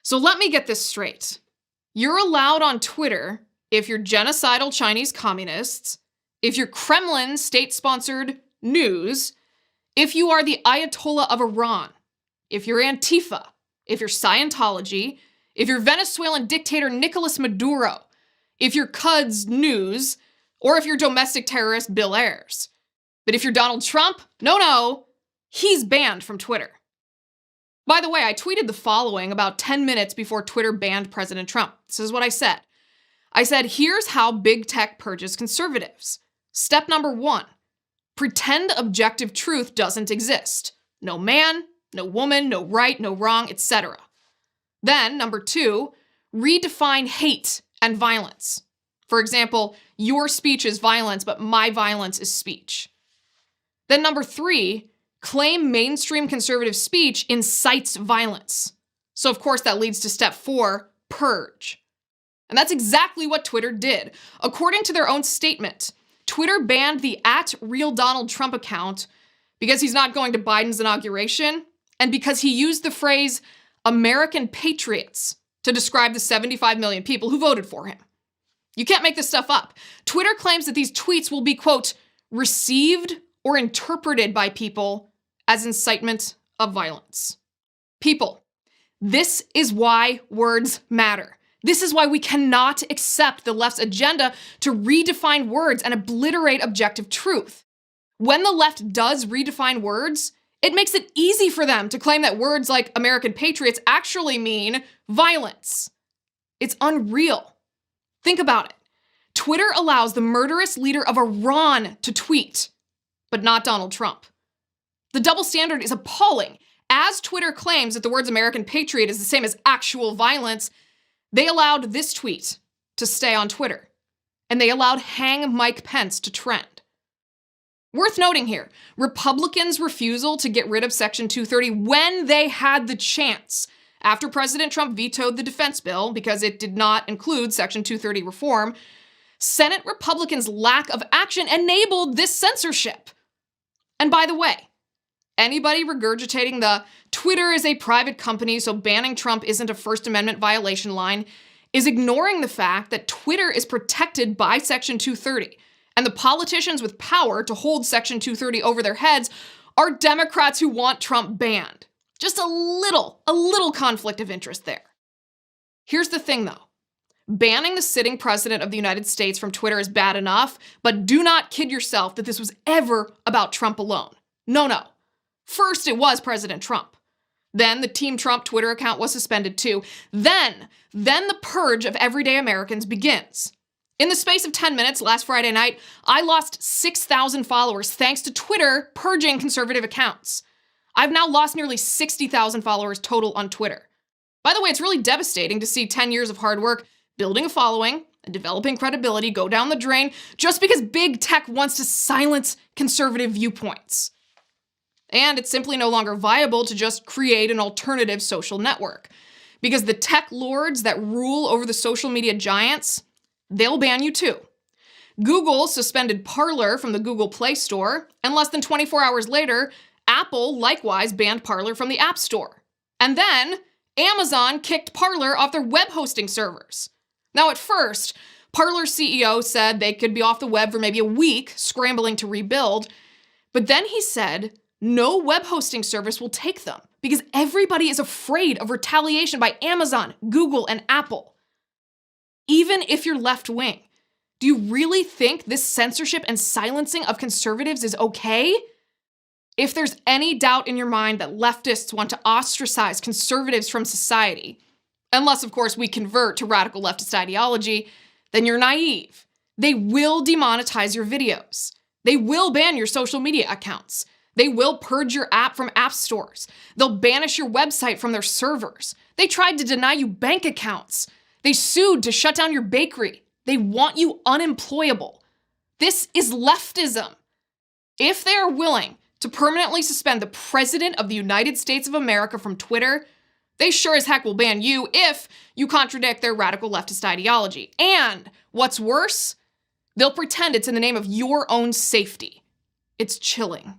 So let me get this straight. You're allowed on Twitter if you're genocidal Chinese communists, if you're Kremlin state-sponsored news, if you are the Ayatollah of Iran, if you're Antifa, if you're Scientology, if you're Venezuelan dictator Nicolas Maduro, if you're Cuds News, or if you're domestic terrorist Bill Ayers. But if you're Donald Trump, no, he's banned from Twitter. By the way, I tweeted the following about 10 minutes before Twitter banned President Trump. This is what I said. I said, here's how big tech purges conservatives. Step number 1, pretend objective truth doesn't exist. No man, no woman, no right, no wrong, etc. Then, number 2, redefine hate and violence. For example, your speech is violence, but my violence is speech. Then number 3, claim mainstream conservative speech incites violence. So of course that leads to step 4, purge. And that's exactly what Twitter did. According to their own statement, Twitter banned the @RealDonaldTrump account because he's not going to Biden's inauguration and because he used the phrase American patriots to describe the 75 million people who voted for him. You can't make this stuff up. Twitter claims that these tweets will be, quote, received or interpreted by people as incitement of violence. People, this is why words matter. This is why we cannot accept the left's agenda to redefine words and obliterate objective truth. When the left does redefine words, it makes it easy for them to claim that words like American patriots actually mean violence. It's unreal. Think about it. Twitter allows the murderous leader of Iran to tweet, but not Donald Trump. The double standard is appalling. As Twitter claims that the words American patriot is the same as actual violence, they allowed this tweet to stay on Twitter, and they allowed Hang Mike Pence to trend. Worth noting here, Republicans' refusal to get rid of Section 230 when they had the chance, after President Trump vetoed the defense bill because it did not include Section 230 reform, Senate Republicans' lack of action enabled this censorship. And by the way, anybody regurgitating the Twitter is a private company, so banning Trump isn't a First Amendment violation line is ignoring the fact that Twitter is protected by Section 230, and the politicians with power to hold Section 230 over their heads are Democrats who want Trump banned. Just a little conflict of interest there. Here's the thing though. Banning the sitting president of the United States from Twitter is bad enough, but do not kid yourself that this was ever about Trump alone. No. First, it was President Trump. Then the Team Trump Twitter account was suspended too. Then the purge of everyday Americans begins. In the space of 10 minutes last Friday night, I lost 6,000 followers thanks to Twitter purging conservative accounts. I've now lost nearly 60,000 followers total on Twitter. By the way, it's really devastating to see 10 years of hard work, building a following, and developing credibility go down the drain just because big tech wants to silence conservative viewpoints. And it's simply no longer viable to just create an alternative social network. Because the tech lords that rule over the social media giants, they'll ban you too. Google suspended Parler from the Google Play Store, and less than 24 hours later, Apple likewise banned Parler from the App Store. And then Amazon kicked Parler off their web hosting servers. Now at first, Parler's CEO said they could be off the web for maybe a week, scrambling to rebuild. But then he said no web hosting service will take them because everybody is afraid of retaliation by Amazon, Google, and Apple. Even if you're left-wing, do you really think this censorship and silencing of conservatives is okay? If there's any doubt in your mind that leftists want to ostracize conservatives from society, unless, of course, we convert to radical leftist ideology, then you're naive. They will demonetize your videos. They will ban your social media accounts. They will purge your app from app stores. They'll banish your website from their servers. They tried to deny you bank accounts. They sued to shut down your bakery. They want you unemployable. This is leftism. If they are willing to permanently suspend the President of the United States of America from Twitter, they sure as heck will ban you if you contradict their radical leftist ideology. And what's worse, they'll pretend it's in the name of your own safety. It's chilling.